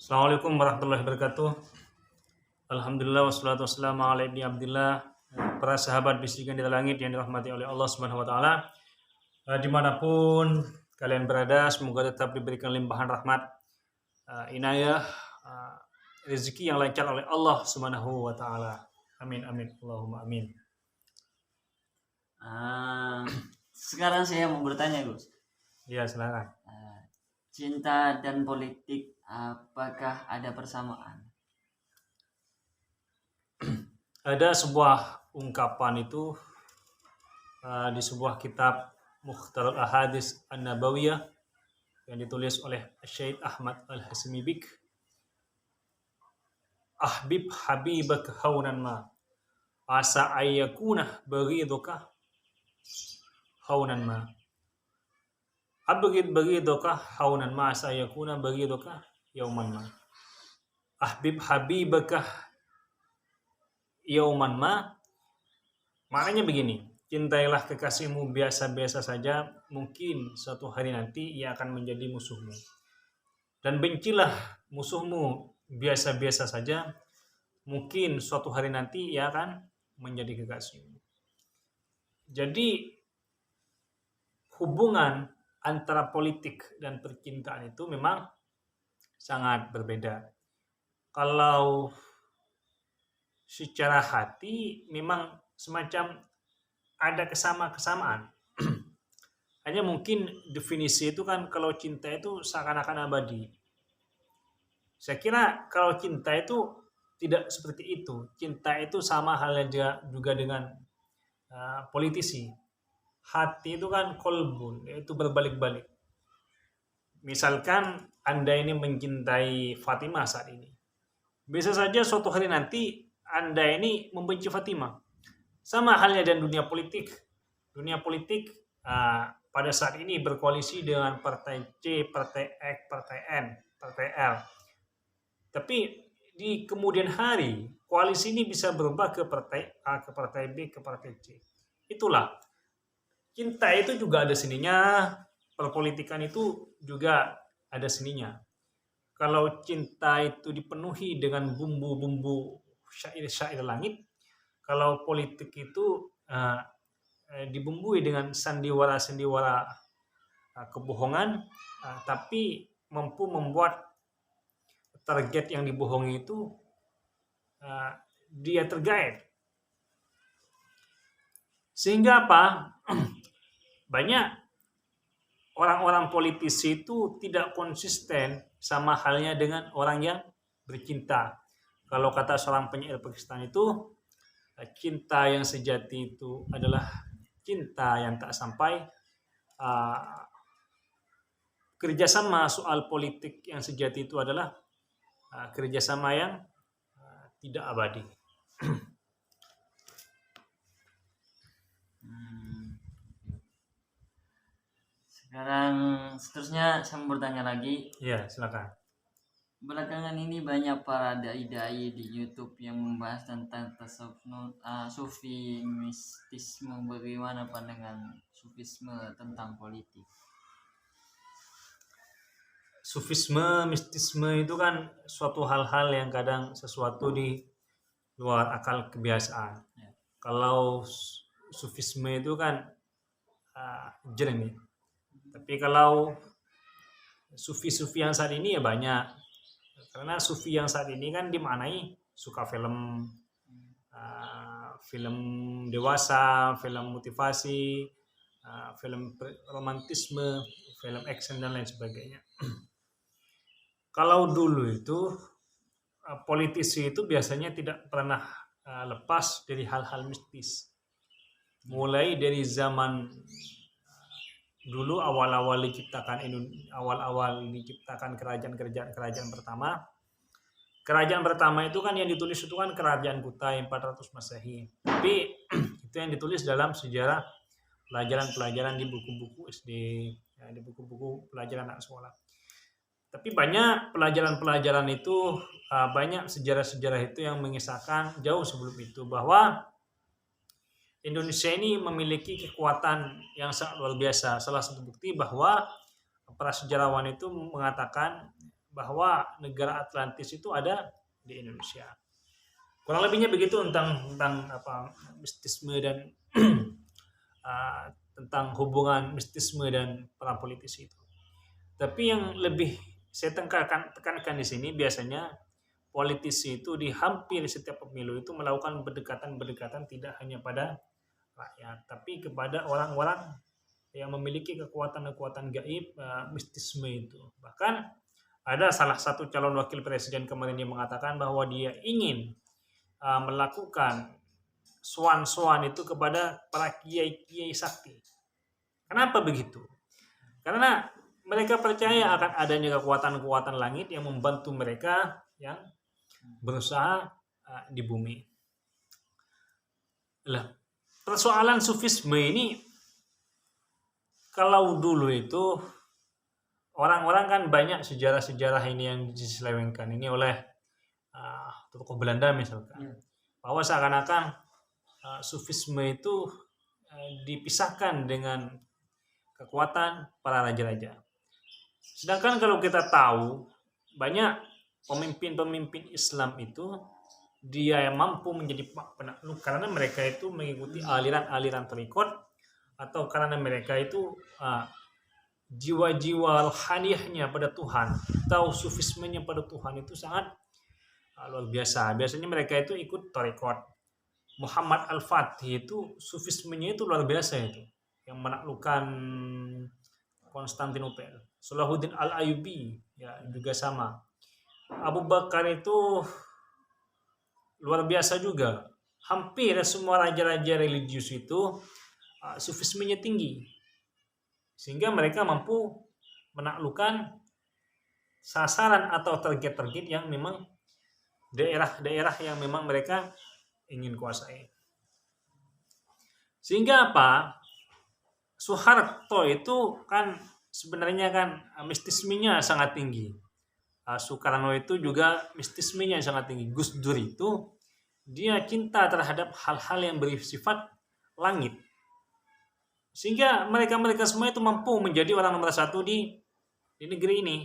Assalamualaikum warahmatullahi wabarakatuh. Alhamdulillah wassalatu wassalamu ala ibni abdillah. Para sahabat bisikan di langit yang dirahmati oleh Allah Subhanahu wa taala. Dimanapun kalian berada, semoga tetap diberikan limpahan rahmat, inayah, eh, rezeki yang lancar oleh Allah Subhanahu wa taala. Amin amin Allahumma amin. Sekarang saya mau bertanya, Gus. Ya, silakan. Cinta dan politik, apakah ada persamaan? Ada sebuah ungkapan itu di sebuah kitab Mukhtarul Ahadits An-Nabawiyah yang ditulis oleh Syekh Ahmad Al-Hasmi Bik. Ahbib habibak haunan ma asa ayyakuna baghiduka haunan ma. Abghid baghiduka haunan ma asa ayyakuna baghiduka yauman ma. Ahbib habibaka yauman ma. Maknanya begini, cintailah kekasihmu biasa-biasa saja, mungkin suatu hari nanti ia akan menjadi musuhmu. Dan bencilah musuhmu biasa-biasa saja, mungkin suatu hari nanti ia akan menjadi kekasihmu. Jadi hubungan antara politik dan percintaan itu memang sangat berbeda. Kalau secara hati memang semacam ada kesamaan. Hanya mungkin definisi itu kan kalau cinta itu seakan-akan abadi. Saya kira kalau cinta itu tidak seperti itu. Cinta itu sama halnya juga dengan politisi. Hati itu kan kolbun, yaitu berbalik-balik. Misalkan Anda ini mencintai Fatimah saat ini. Bisa saja suatu hari nanti Anda ini membenci Fatimah. Sama halnya dengan dunia politik. Dunia politik pada saat ini berkoalisi dengan partai C, partai X, partai N, partai L. Tapi di kemudian hari, koalisi ini bisa berubah ke partai A, ke partai B, ke partai C. Itulah. Cinta itu juga ada seninya, perpolitikan itu juga ada seninya. Kalau cinta itu dipenuhi dengan bumbu-bumbu syair-syair langit, kalau politik itu dibumbui dengan sandiwara-sandiwara kebohongan, tapi mampu membuat target yang dibohongi itu dia tergait. Sehingga apa? Banyak orang-orang politisi itu tidak konsisten sama halnya dengan orang yang bercinta. Kalau kata seorang penyair Pakistan itu, cinta yang sejati itu adalah cinta yang tak sampai. Kerjasama soal politik yang sejati itu adalah kerjasama yang tidak abadi. Sekarang seterusnya saya mau bertanya lagi. Ya, silakan. Belakangan ini banyak para dai-dai di YouTube yang membahas tentang sufi mistisme. Bagaimana pandangan sufisme tentang politik? Sufisme, mistisme itu kan suatu hal-hal yang kadang sesuatu di luar akal kebiasaan. Ya. Kalau sufisme itu kan jernih. Tapi kalau sufi-sufi yang saat ini ya banyak. Karena sufi yang saat ini kan dimaknai suka film dewasa, film motivasi, film romantisme, film action dan lain sebagainya. Kalau dulu itu politisi itu biasanya tidak pernah lepas dari hal-hal mistis. Mulai dari zaman dulu awal-awal diciptakan kerajaan pertama. Kerajaan pertama itu kan yang ditulis itu kan Kerajaan Kutai 400 Masehi. Tapi itu yang ditulis dalam sejarah pelajaran-pelajaran di buku-buku SD, di buku-buku pelajaran anak sekolah. Tapi banyak pelajaran-pelajaran itu, banyak sejarah-sejarah itu yang mengisahkan jauh sebelum itu bahwa Indonesia ini memiliki kekuatan yang sangat luar biasa. Salah satu bukti bahwa para sejarawan itu mengatakan bahwa negara Atlantis itu ada di Indonesia. Kurang lebihnya begitu tentang apa mistisme dan tentang hubungan mistisme dan para politisi itu. Tapi yang lebih saya tekankan di sini biasanya politisi itu di hampir setiap pemilu itu melakukan berdekatan tidak hanya pada rakyat, tapi kepada orang-orang yang memiliki kekuatan-kekuatan gaib, mistisme itu. Bahkan ada salah satu calon wakil presiden kemarin yang mengatakan bahwa dia ingin melakukan soan-soan itu kepada para kiai-kiai sakti. Kenapa begitu? Karena mereka percaya akan adanya kekuatan-kekuatan langit yang membantu mereka yang berusaha di bumi. Lah, persoalan sufisme ini kalau dulu itu orang-orang kan banyak sejarah-sejarah ini yang diselewengkan ini oleh tokoh Belanda misalkan, bahwa seakan-akan sufisme itu dipisahkan dengan kekuatan para raja-raja. Sedangkan kalau kita tahu banyak pemimpin-pemimpin Islam itu dia yang mampu menjadi penakluk karena mereka itu mengikuti aliran-aliran tarekat atau karena mereka itu jiwa-jiwa rohaniyahnya pada Tuhan atau sufismenya pada Tuhan itu sangat luar biasa. Biasanya mereka itu ikut tarekat. Muhammad Al-Fatih itu sufismenya itu luar biasa itu, yang menaklukkan Konstantinopel. Salahuddin Al-Ayyubi ya juga sama. Abu Bakar itu luar biasa juga. Hampir semua raja-raja religius itu sufismenya tinggi. Sehingga mereka mampu menaklukkan sasaran atau target-target yang memang daerah-daerah yang memang mereka ingin kuasai. Sehingga apa? Soeharto itu kan sebenarnya kan mistismenya sangat tinggi. Soekarno itu juga mistismenya sangat tinggi. Gus Dur itu dia cinta terhadap hal-hal yang bersifat langit. Sehingga mereka semua itu mampu menjadi orang nomor satu di negeri ini.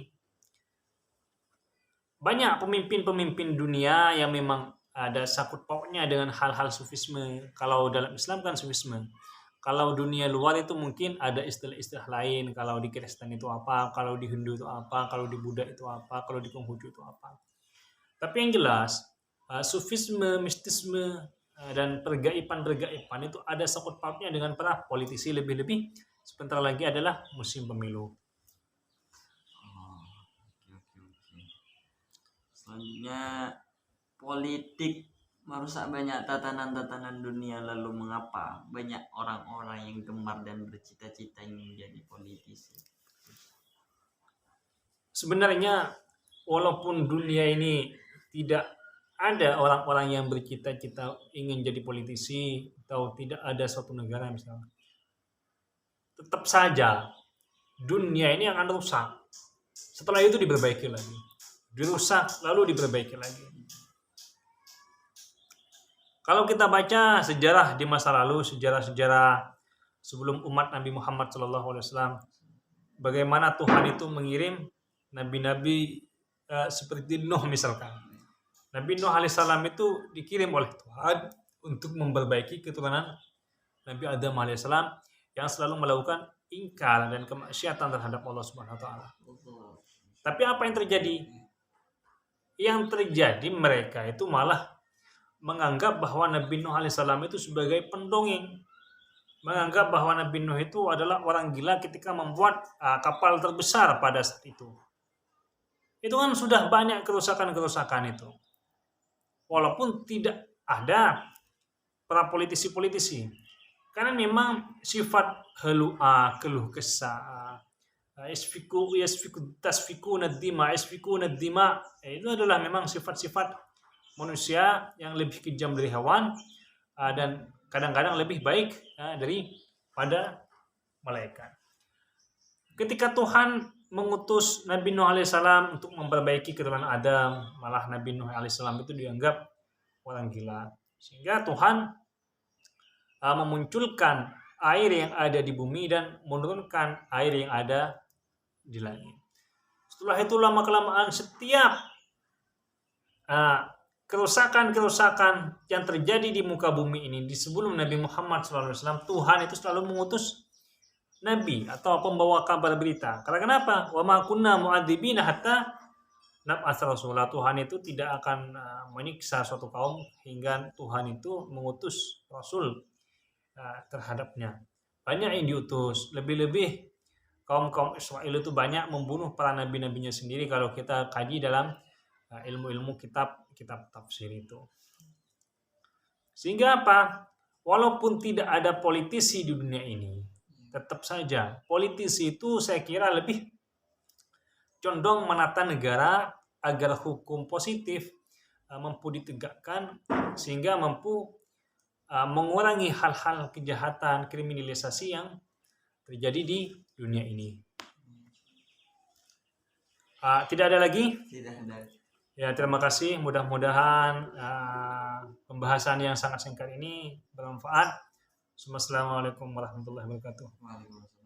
Banyak pemimpin-pemimpin dunia yang memang ada sakut pautnya dengan hal-hal sufisme. Kalau dalam Islam kan sufisme. Kalau dunia luar itu mungkin ada istilah-istilah lain. Kalau di Kristen itu apa, kalau di Hindu itu apa, kalau di Buddha itu apa, kalau di Konghucu itu apa. Tapi yang jelas, sufisme, mistisme, dan pergaipan itu ada sakut pautnya dengan para politisi. Lebih-lebih sebentar lagi adalah musim pemilu. Oke. Selanjutnya, politik merusak banyak tatanan-tatanan dunia, lalu mengapa banyak orang-orang yang gemar dan bercita-cita ingin menjadi politisi? Sebenarnya walaupun dunia ini tidak ada orang-orang yang bercita-cita ingin jadi politisi atau tidak ada suatu negara misalnya, tetap saja dunia ini akan rusak. Setelah itu diperbaiki lagi, dirusak lalu diperbaiki lagi. Kalau kita baca sejarah di masa lalu, sejarah-sejarah sebelum umat Nabi Muhammad SAW, bagaimana Tuhan itu mengirim nabi-nabi seperti Nuh misalkan. Nabi Nuh alaihissalam itu dikirim oleh Tuhan untuk memperbaiki keturunan Nabi Adam alaihissalam yang selalu melakukan ingkar dan kemaksiatan terhadap Allah Subhanahu wa taala. Tapi apa yang terjadi? Yang terjadi mereka itu malah menganggap bahwa Nabi Nuh alaihissalam itu sebagai pendongeng. Menganggap bahwa Nabi Nuh itu adalah orang gila ketika membuat kapal terbesar pada saat itu. Itu kan sudah banyak kerusakan-kerusakan itu. Walaupun tidak ada para politisi-politisi. Karena memang sifat halu'a, keluh kesah, isfiku tasfiku nadima, itu adalah memang sifat-sifat manusia yang lebih kejam dari hewan dan kadang-kadang lebih baik daripada malaikat. Ketika Tuhan mengutus Nabi Nuh alaihissalam untuk memperbaiki keturunan Adam, malah Nabi Nuh alaihissalam itu dianggap orang gila. Sehingga Tuhan memunculkan air yang ada di bumi dan menurunkan air yang ada di langit. Setelah itu lama-kelamaan setiap kerusakan-kerusakan yang terjadi di muka bumi ini di sebelum Nabi Muhammad SAW, Tuhan itu selalu mengutus Nabi atau pembawa kabar berita. Karena kenapa? Wa ma kunna mu'adzibina hatta nab'atsa rasula. Tuhan itu tidak akan menyiksa suatu kaum hingga Tuhan itu mengutus Rasul terhadapnya. Banyak yang diutus. Lebih-lebih kaum Israel itu banyak membunuh para nabi-nabinya sendiri kalau kita kaji dalam ilmu-ilmu kitab tafsir itu. Sehingga apa? Walaupun tidak ada politisi di dunia ini, tetap saja politisi itu saya kira lebih condong menata negara agar hukum positif mampu ditegakkan sehingga mampu mengurangi hal-hal kejahatan, kriminalisasi yang terjadi di dunia ini. Tidak ada lagi? Tidak ada. Ya, terima kasih. Mudah-mudahan pembahasan yang sangat singkat ini bermanfaat. Assalamualaikum warahmatullahi wabarakatuh. Waalaikumsalam.